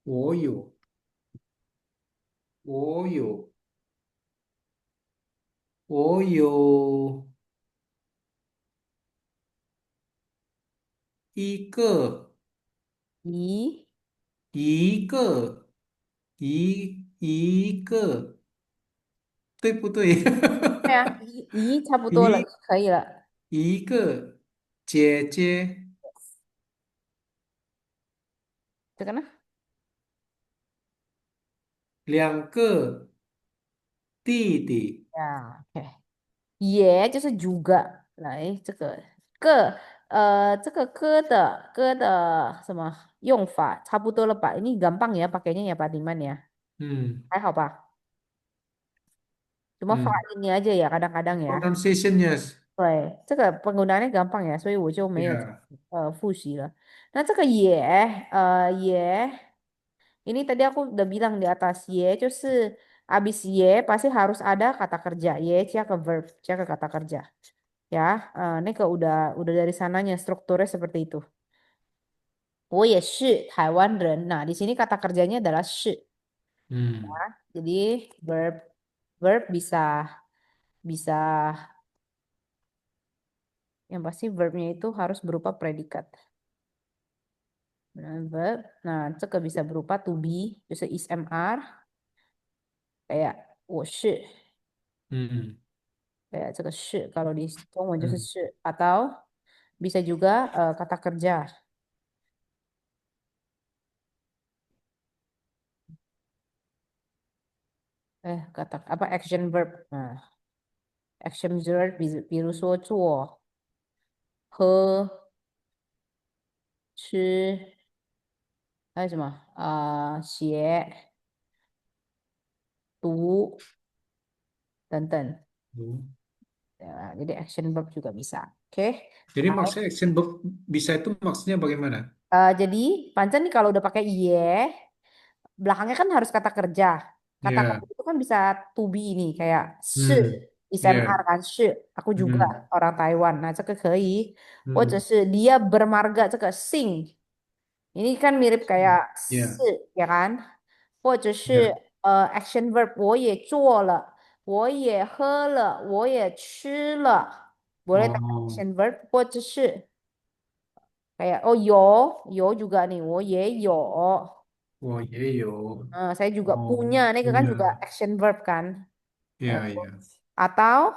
我有，我有，我有一个，一一个，一个，对不对？对啊，一差不多了，一可以了。一个姐姐，这个呢？两个弟弟。呀，OK，也就是 juga，来这个歌的什么用法差不多了吧？ini gampang ya pakainya ya Pak Diman ya，嗯还好吧？cuma 发嗯音aja ya kadang-kadang ya。，pronunciation-nya 对，这个penggunaannya gampang ya，所以我就没有ya。复习了。那这个也ini tadi aku udah bilang di atas ye 就是 abis ye pasti harus ada kata kerja ye cia ke verb cia ke kata kerja ya. Ini ke udah dari sananya strukturnya seperti itu. 我也是台湾人. Nah, di sini kata kerjanya adalah 是. Hmm. Jadi verb verb bisa yang pasti verbnya itu harus berupa predikat. Nah, verb. Nah, 这个 bisa berupa to be, 就是 ismr kayak 我是 Hmm. kayak 这个是 kalau di 中文就是 Hmm. 是 atau bisa juga kata kerja. Kata apa action verb. Nah, action verb 比如说做、喝、吃，还有什么写、读等等。Hmm. Ya, jadi action verb juga bisa. Oke. Jadi Baik. maksudnya action verb bisa itu maksudnya bagaimana? Jadi Pancan nih kalau udah pakai iye, belakangnya kan harus kata kerja. Kata kerja Ya. itu kan bisa to be ini kayak 是 Hmm. ismr Ya. kan 是 aku juga Hmm. orang Taiwan. Nah, 这个可以，或者 Hmm. 是 dia bermarga 这个 sing ini kan mirip kayak 是 Ya. ya kan? 或者是 Ya. action verb 我也做了，我也喝了，我也吃了，boleh tambah Oh. action verb 或者是 kayak oh 有 juga nih 我也有，Oh, iya, yo. Saya juga Oh, punya ini kan punya. juga action verb kan. Eh, Ya, ya. atau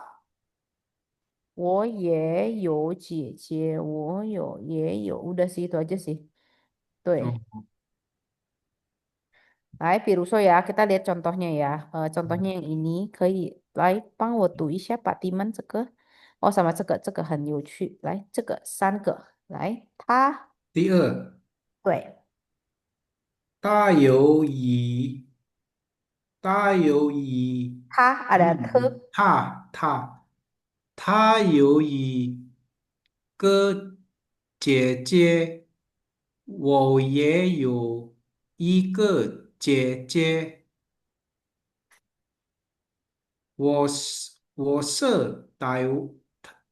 我也有姐姐，我也有 udah sih itu aja sih. Tuh. Oh.来，比如说呀，kita lihat contohnya ya. Contohnya yang ini 可以来帮我读一下把题目这个。哦，什么这个很有趣。来，这个3个，来，他，第二，对，大有乙，大有乙，他 ada ke，他有一个姐姐，我也有一个姐姐，我是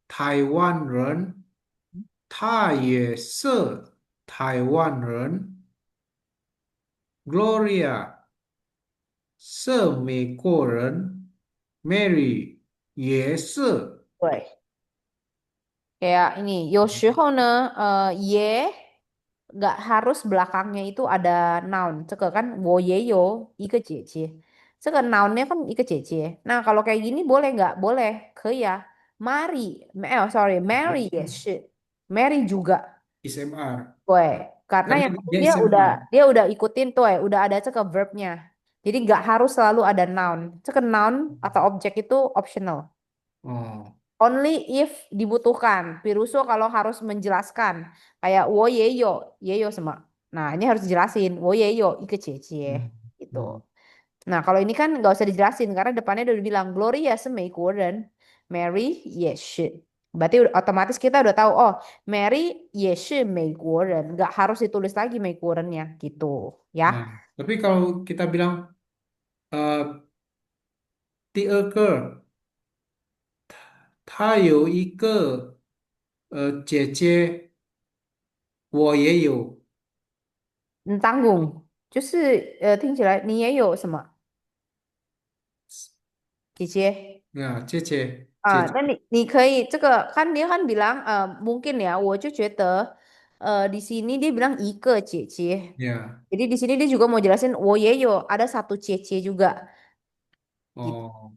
台湾人，他也是台湾人，Gloria 是美国人，Mary 也是。对。Kayak ini, 有时候呢，nggak harus belakangnya itu ada noun. 这个kan我也有一个姐姐。这个 nounnya kan 一个姐姐。Nah, kalau kayak gini boleh nggak? Boleh. 可以啊。Mary, sorry, Mary 也是。Mary juga. SMR Weh, karena karena yang penting dia dia udah SMR. dia udah ikutin tuh ya, udah ada cek verbnya. Jadi nggak harus selalu ada noun. Cek noun atau objek itu optional. Oh, Only if dibutuhkan. Piruso kalau harus menjelaskan. Kayak 我也有 sama. Nah, ini harus dijelasin. 我也有一个姐姐 hmm, gitu. hmm. Nah, kalau ini kan nggak usah dijelasin karena depannya udah dibilang Gloria 是美国人, Mary 也是. Berarti otomatis kita udah tahu, oh Mary 也是美国人, nggak harus ditulis lagi 美国人-nya gitu, Nah, ya. tapi kalau kita bilang eh 第二个，他有一个姐姐，我也有当gung就是听起来你也有什么姐姐啊，姐姐，那你可以这个看dia kan bilang mungkin ya, 我就觉得di sini dia bilang 一个姐姐. 呀，Jadi di sini dia juga mau jelasin 我也有 ada satu 姐姐 juga gitu. 哦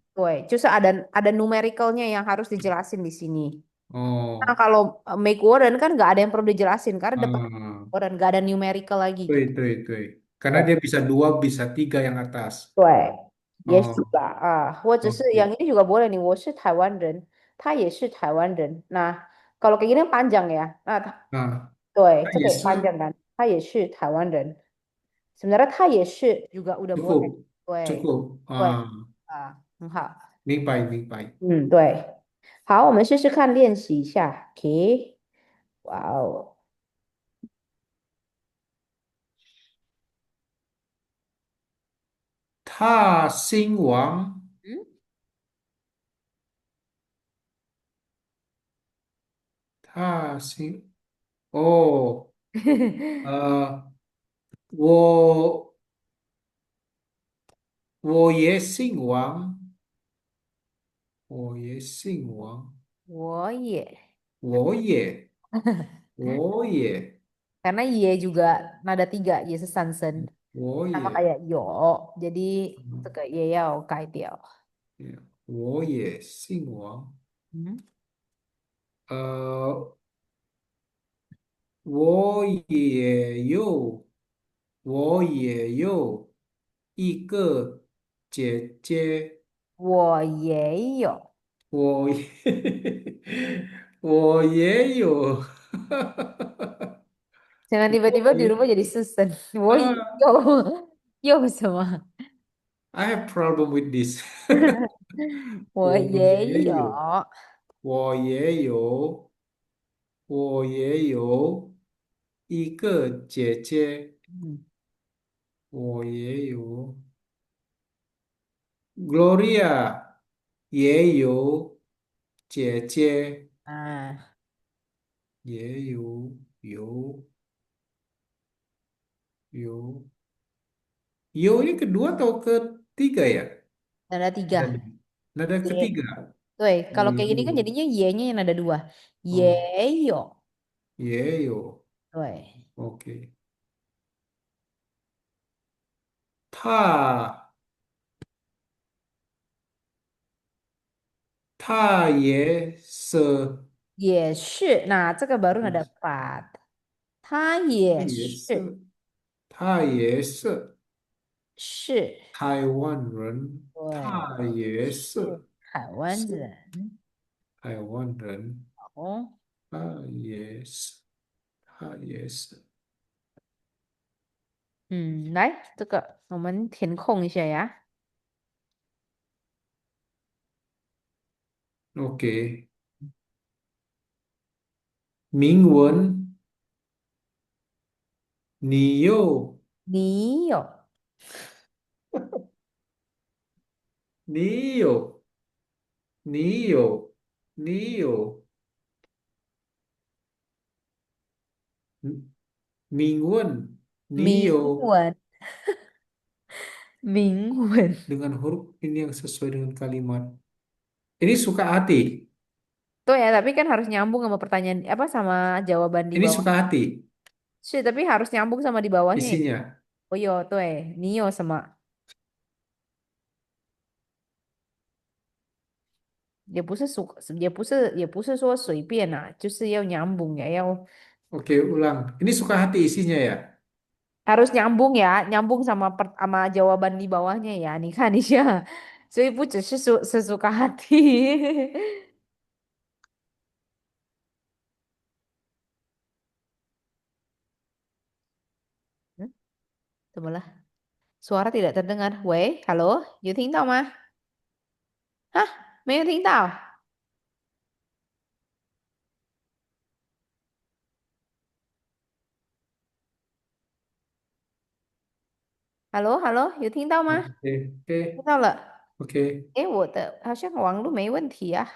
就是ada numerikalnya yang harus dijelasin di sini. Nah, Oh, kalau make warren kan nggak ada yang perlu dijelasin karena depan ah, warren nggak ada numerical lagi gitu. 对对对，karena Tuh. dia bisa dua, bisa tiga yang atas. 对，也许 Oh, 吧啊，或者是 oke. yang ini juga boleh nih，我是台湾人，他也是台湾人。Nah, kalau kayak gini kan panjang ya. Nah, 啊，对，这个也panjang 也是 kan，他也是台湾人。Sebenarnya 他也是 juga udah boleh。cukup 对 cukup 对啊，啊，很好。明白。嗯，对。好，我们试试看练习一下。OK，哇哦，踏新王，嗯，踏新哦，我我也姓王，我也姓王，我也，我也我也 karena ye juga nada tiga, ye sesansen. 我 Sama 也 kayak yo, jadi 这个也要改掉。我也姓王，嗯，呃，我也有我也有一个姐姐。我也有。我也我也有，Jangan tiba-tiba 我也 dirubah jadi susun. 我也啊有，有什么？，I have problem with this 我我也有。也有，我也有，我也有一个姐姐，嗯我也有，Gloria 也有姐姐，啊，也有有ini kedua atau ketiga ya? nada Nada, tiga. nada Ye. ketiga. Tuh, kalau kayak gini kan Yo, jadinya y-nya yang ada dua. Ye oh, yo. yo. Tuh. Oke. Ta, ta ye se, 也是，那这个 baru nada empat. 他也也是，是，他也是是，台湾人，对，他也是是台湾是人。台湾人，哦，他也是，他也是。嗯，来，这个我们填空一下呀。Oke. 铭文，你有，你有，你有，你有，你有。Mingwen, 铭 Nio 文，铭文。dengan huruf ini yang sesuai dengan kalimat. Ini suka hati. Tuh ya, tapi kan harus nyambung sama pertanyaan apa sama jawaban di Ini bawah. suka hati Sih, tapi harus nyambung sama di bawahnya ya. isinya. Oh yo, tuh Nio sama 也不是说随便啊，就是要nyambung ya，要 Oke, ulang. Ini suka hati isinya ya. harus nyambung ya, nyambung sama sama jawaban di bawahnya ya. Nih kan Nisha, 所以不只是说sesuka hati. Hmm, Tunggulah, suara tidak terdengar. Wei, halo, 有听到吗？Hah? 没有听到。Hello Hello，有听到吗？Oke, oke, 听到了。oke. 诶，我的好像网络没问题啊。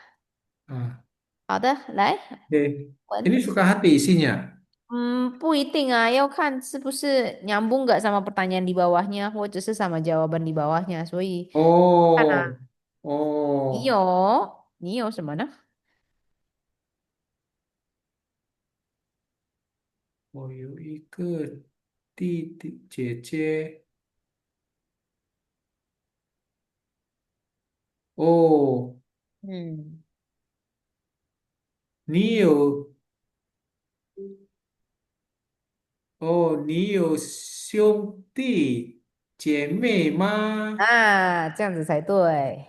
Ah, 好的，来，oke. Ini 文。suka hati isinya. 不一定啊，要看是不是 nyambung nggak sama pertanyaan di bawahnya，或者是 sama jawaban di bawahnya，所以看啊，Oh, oh. 你有什么呢？我有一个弟弟姐姐，哦，嗯你有兄弟姐妹吗？啊，这样子才对。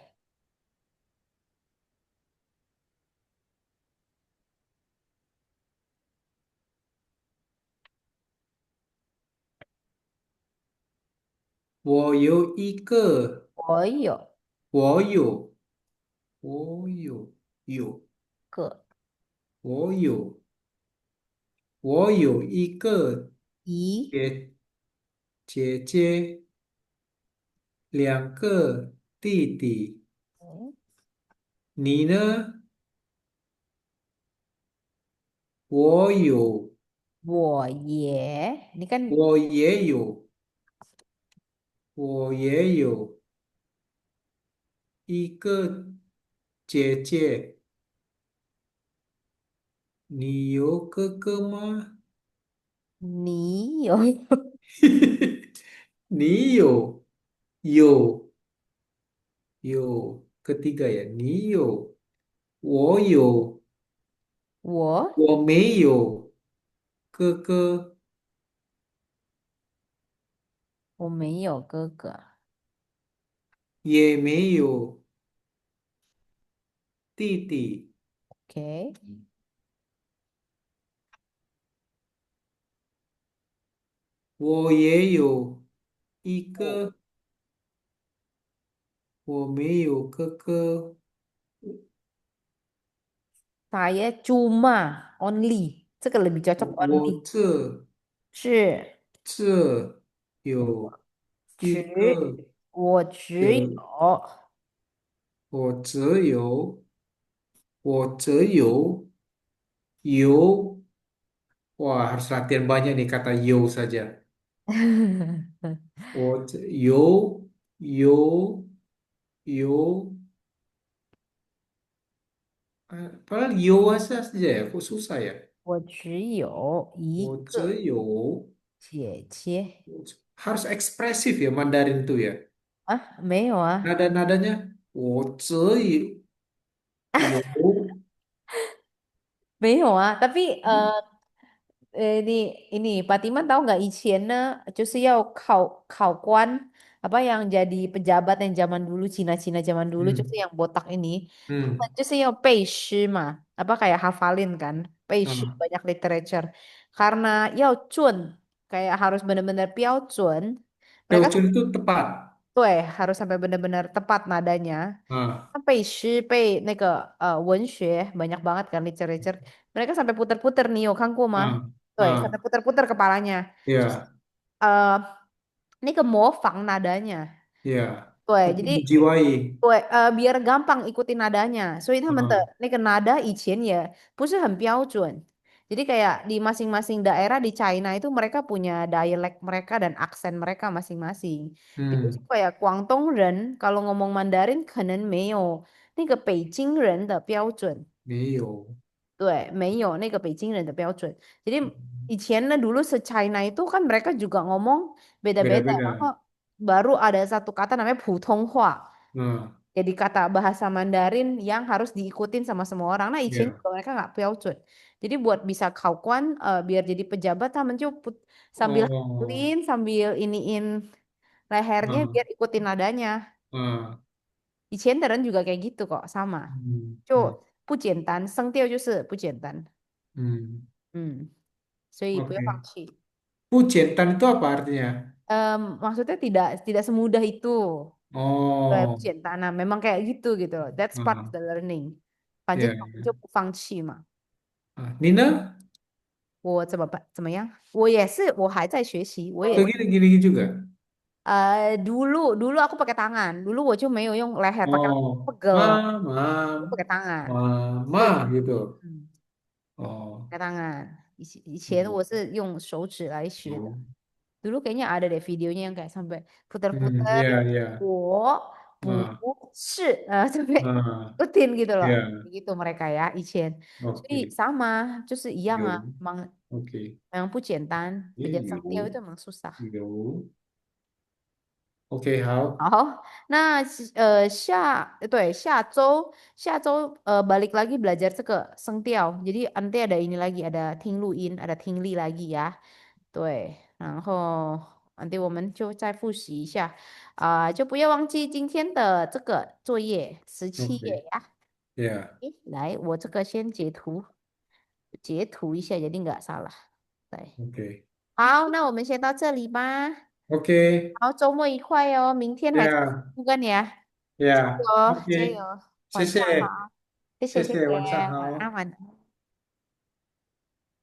我有一个，我有我有，我有，个我有，我有一个一，姐姐姐，两个弟弟。嗯你呢？我有，你看我也有，我也有一个姐姐。你有哥哥吗？你有你有ketiga ya. 你有，我有，我我没有哥哥，我没有哥哥也没有弟弟。，OK，我也有一我个，我没有哥哥。saya cuma only 这个 lebih cocok only 我是这有一只个，我只有有我只有，我只有 Wah, harus latihan banyak nih kata yo saja. 我有 padahal yo saja ya, kok susah ya? 我只有一个 我只有 姐姐 harus ekspresif ya Mandarin tuh ya. 啊，没有啊，Nada-nadanya 我只有 没有啊，tapi ini Patiman tahu nggak Ichien就是要考官apa yang jadi pejabat yang zaman dulu Cina-Cina zaman dulu 就是 hmm, yang botak ini hmm, 就是要背诗嘛apa kayak hafalin kan 背诗 ah. banyak literature karena 要准 kayak harus benar-benar 标准 mereka Teocun itu tepat. 对 harus sampai benar-benar tepat nadanya 啊 文学 banyak banget kan literature. Mereka sampai puter-puter nih, yo kan mah. 啊 Tuh, sampai 啊 puter-puter kepalanya. Terus ya eh ini ke模仿 nadanya. ya Tuh, untuk jadi menjiwai 对biar gampang ikutin nadanya. 所以他们的 ah, 那个 nada 以前也不是很标准. Jadi kayak di masing-masing daerah di China itu mereka punya dialek mereka dan aksen mereka masing-masing. Begitu hmm, kayak Guangdong人 kalau ngomong Mandarin 可能没有那个北京人的标准。没有对，没有那个北京人的标准。Jadi Ichien dulu se-China itu kan mereka juga ngomong beda-beda. Maka beda-beda. baru ada satu kata namanya Putonghua. Nah, Jadi kata bahasa Mandarin yang harus diikutin sama semua orang. Nah, Ichien ya. juga mereka nggak标准. Jadi buat bisa kaukuan biar jadi pejabat sama sambil Oh, hafalin, sambil iniin lehernya ah, biar ikutin nadanya. ah, Ichien juga kayak gitu kok, sama. 就 hmm, 不简单，声调就是不简单。hmm. 所以不要放弃。Pujentan itu apa artinya? Maksudnya tidak semudah itu. Oh, 不简单啊 memang kayak gitu loh. That's part of ah, the learning. ya, 反正就不放弃嘛。ah. Nina 我怎么办？怎么样？我也是，我还在学习。waktu gini gini juga. Dulu aku pakai tangan. Dulu 我就没有用 leher pakai leher Oh, pegel. Aku mam, pakai tangan. mama Wih, gitu. hmm, Oh, pakai tangan.以前 hmm, 我是用手指来学的。oh. Dulu kayaknya ada deh videonya yang kayak sampai puter-puter. Ya, ya. 我Ah, 不是 sampai ah, ikutin gitu loh. ya, Begitu mereka ya, Ichen. Jadi oke. sama, 就是一样 Yo, 啊. oke. Memang 不简单. Yo, Belajar 声调 itu emang susah. yo. OK，好好，那对下周balik lagi belajar 这个声调，jadi nanti ada ini lagi ada 听录音ada 听力 lagi ya，对，然后 nanti 我们就再复习一下，就不要忘记今天的这个作业17页呀。，OK，yeah，诶，来，我这个先截图一下，jadi nggak salah。对，好，那我们先到这里吧。OK，OK，好，周末愉快哦，明天还在不跟你啊，加油加 yeah，OK，油，谢晚上谢，好，谢谢谢谢，谢谢，晚上晚安好。晚安。